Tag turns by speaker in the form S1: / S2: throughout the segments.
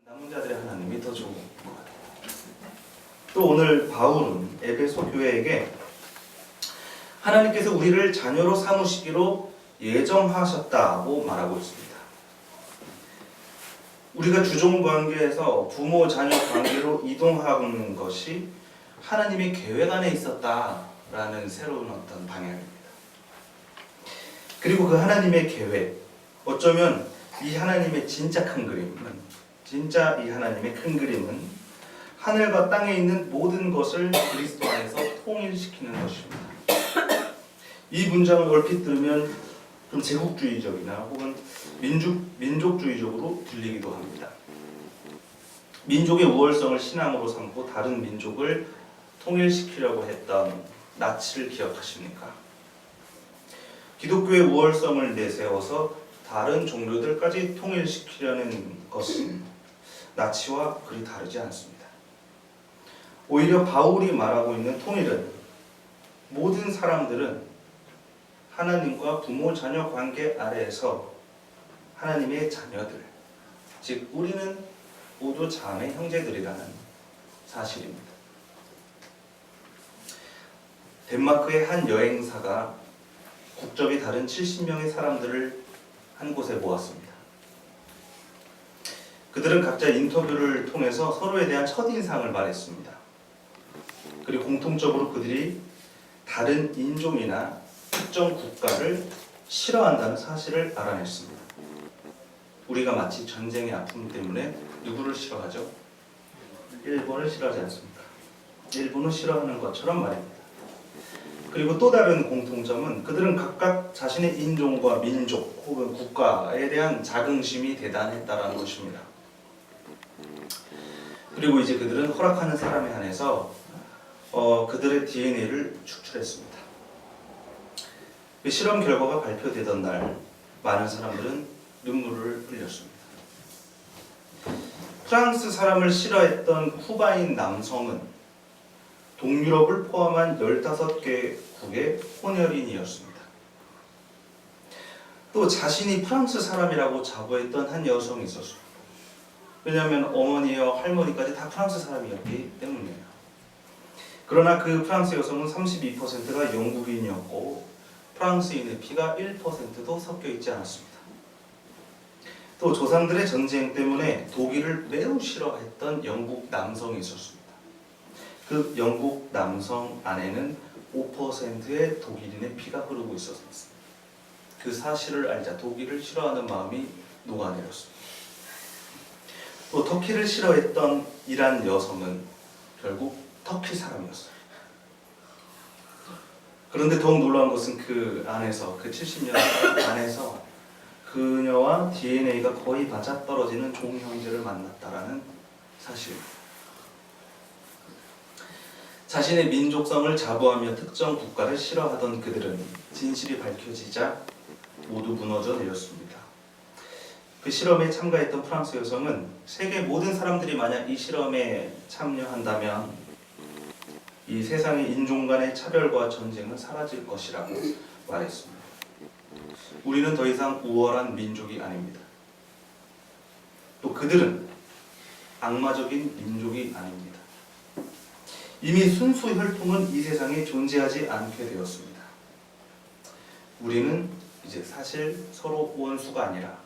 S1: 남은 자들의 하나님이 더 좋은 것 같아요. 또 오늘 바울은 에베소 교회에게 하나님께서 우리를 자녀로 삼으시기로 예정하셨다고 말하고 있습니다. 우리가 주종관계에서 부모 자녀 관계로 이동하는 것이 하나님의 계획 안에 있었다라는 새로운 어떤 방향입니다. 그리고 그 하나님의 계획, 어쩌면 이 하나님의 진짜 큰 그림은, 이 하나님의 큰 그림은 하늘과 땅에 있는 모든 것을 그리스도 안에서 통일시키는 것입니다. 이 문장을 얼핏 들으면 좀 제국주의적이나 혹은 민족주의적으로 들리기도 합니다. 민족의 우월성을 신앙으로 삼고 다른 민족을 통일시키려고 했던 나치를 기억하십니까? 기독교의 우월성을 내세워서 다른 종교들까지 통일시키려는 것은 나치와 그리 다르지 않습니다. 오히려 바울이 말하고 있는 통일은 모든 사람들은 하나님과 부모 자녀 관계 아래에서 하나님의 자녀들, 즉 우리는 모두 자매 형제들이라는 사실입니다. 덴마크의 한 여행사가 국적이 다른 70명의 사람들을 한 곳에 모았습니다. 그들은 각자 인터뷰를 통해서 서로에 대한 첫인상을 말했습니다. 그리고 공통적으로 그들이 다른 인종이나 특정 국가를 싫어한다는 사실을 알아냈습니다. 우리가 마치 전쟁의 아픔 때문에 누구를 싫어하죠? 일본을 싫어하지 않습니까? 일본을 싫어하는 것처럼 말입니다. 그리고 또 다른 공통점은 그들은 각각 자신의 인종과 민족 혹은 국가에 대한 자긍심이 대단했다는 것입니다. 그리고 이제 그들은 허락하는 사람에 한해서 그들의 DNA를 축출했습니다. 그 실험 결과가 발표되던 날 많은 사람들은 눈물을 흘렸습니다. 프랑스 사람을 싫어했던 쿠바인 남성은 동유럽을 포함한 15개국의 혼혈인이었습니다. 또 자신이 프랑스 사람이라고 자부했던 한 여성이 있었습니다. 왜냐하면 어머니와 할머니까지 다 프랑스 사람이었기 때문이에요. 그러나 그 프랑스 여성은 32%가 영국인이었고 프랑스인의 피가 1%도 섞여 있지 않았습니다. 또 조상들의 전쟁 때문에 독일을 매우 싫어했던 영국 남성이 있었습니다. 그 영국 남성 안에는 5%의 독일인의 피가 흐르고 있었습니다. 그 사실을 알자 독일을 싫어하는 마음이 녹아내렸습니다. 또 터키를 싫어했던 이란 여성은 결국 터키 사람이었어요. 그런데 더욱 놀라운 것은 그 안에서, 그 70년 안에서 그녀와 DNA가 거의 맞아떨어지는 종형제를 만났다라는 사실입니다. 자신의 민족성을 자부하며 특정 국가를 싫어하던 그들은 진실이 밝혀지자 모두 무너져 내렸습니다. 그 실험에 참가했던 프랑스 여성은 세계 모든 사람들이 만약 이 실험에 참여한다면 이 세상의 인종 간의 차별과 전쟁은 사라질 것이라고 말했습니다. 우리는 더 이상 우월한 민족이 아닙니다. 또 그들은 악마적인 민족이 아닙니다. 이미 순수 혈통은 이 세상에 존재하지 않게 되었습니다. 우리는 이제 사실 서로 원수가 아니라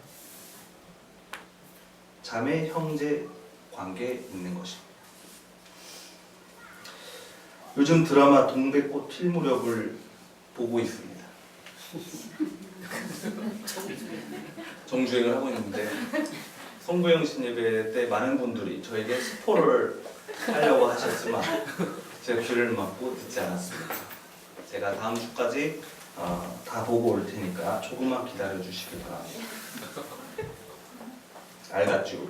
S1: 자매 형제 관계에 있는 것입니다. 요즘 드라마 동백꽃 필 무렵을 보고 있습니다. 정주행을 하고 있는데 송구영신 예배 때 많은 분들이 저에게 스포를 하려고 하셨지만 제가 귀를 막고 듣지 않았습니다. 제가 다음 주까지 다 보고 올 테니까 조금만 기다려 주시길 바랍니다. 알겠죠?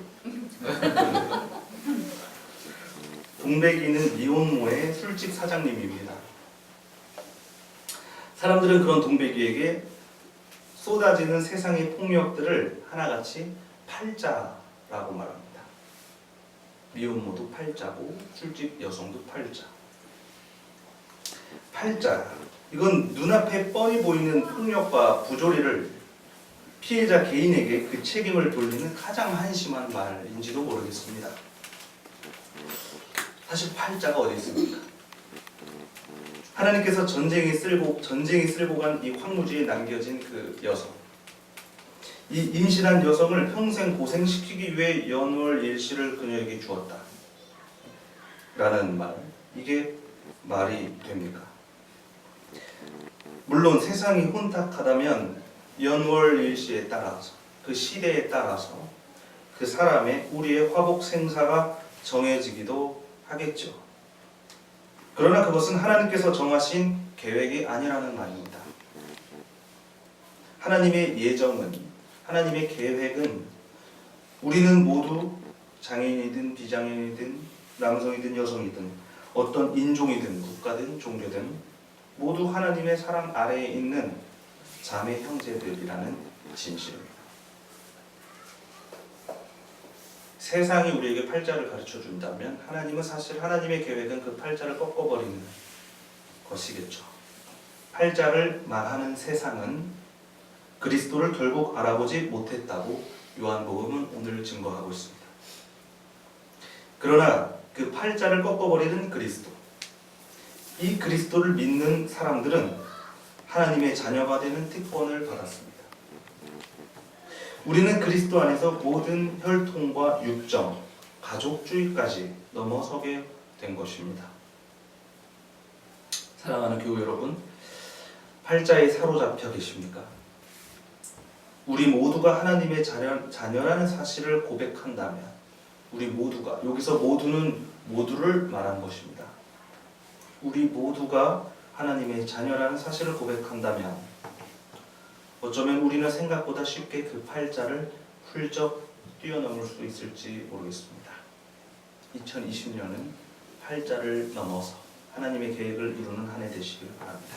S1: 동백이는 미혼모의 술집 사장님입니다. 사람들은 그런 동백이에게 쏟아지는 세상의 폭력들을 하나같이 팔자라고 말합니다. 미혼모도 팔자고 술집 여성도 팔자. 팔자. 이건 눈앞에 뻔히 보이는 폭력과 부조리를 피해자 개인에게 그 책임을 돌리는 가장 한심한 말인지도 모르겠습니다. 사실 팔자가 어디 있습니까? 하나님께서 전쟁이 쓸고 간 이 황무지에 남겨진 그 여성, 이 임신한 여성을 평생 고생시키기 위해 연월일시를 그녀에게 주었다 라는 말, 이게 말이 됩니까? 물론 세상이 혼탁하다면 연월일시에 따라서, 그 시대에 따라서 그 사람의 우리의 화복 생사가 정해지기도 하겠죠. 그러나 그것은 하나님께서 정하신 계획이 아니라는 말입니다. 하나님의 예정은, 하나님의 계획은 우리는 모두 장애인이든 비장애인이든 남성이든 여성이든 어떤 인종이든 국가든 종교든 모두 하나님의 사랑 아래에 있는 자매 형제들이라는 진실입니다. 세상이 우리에게 팔자를 가르쳐 준다면 하나님은 사실 하나님의 계획은 그 팔자를 꺾어버리는 것이겠죠. 팔자를 말하는 세상은 그리스도를 결국 알아보지 못했다고 요한복음은 오늘 증거하고 있습니다. 그러나 그 팔자를 꺾어버리는 그리스도, 이 그리스도를 믿는 사람들은 하나님의 자녀가 되는 특권을 받았습니다. 우리는 그리스도 안에서 모든 혈통과 육정, 가족주의까지 넘어서게 된 것입니다. 사랑하는 교우 여러분, 팔자에 사로잡혀 계십니까? 우리 모두가 하나님의 자녀라는 사실을 고백한다면, 우리 모두가, 여기서 모두는 모두를 말한 것입니다. 우리 모두가 하나님의 자녀라는 사실을 고백한다면 어쩌면 우리는 생각보다 쉽게 그 팔자를 훌쩍 뛰어넘을 수 있을지 모르겠습니다. 2020년은 팔자를 넘어서 하나님의 계획을 이루는 한 해 되시길 바랍니다.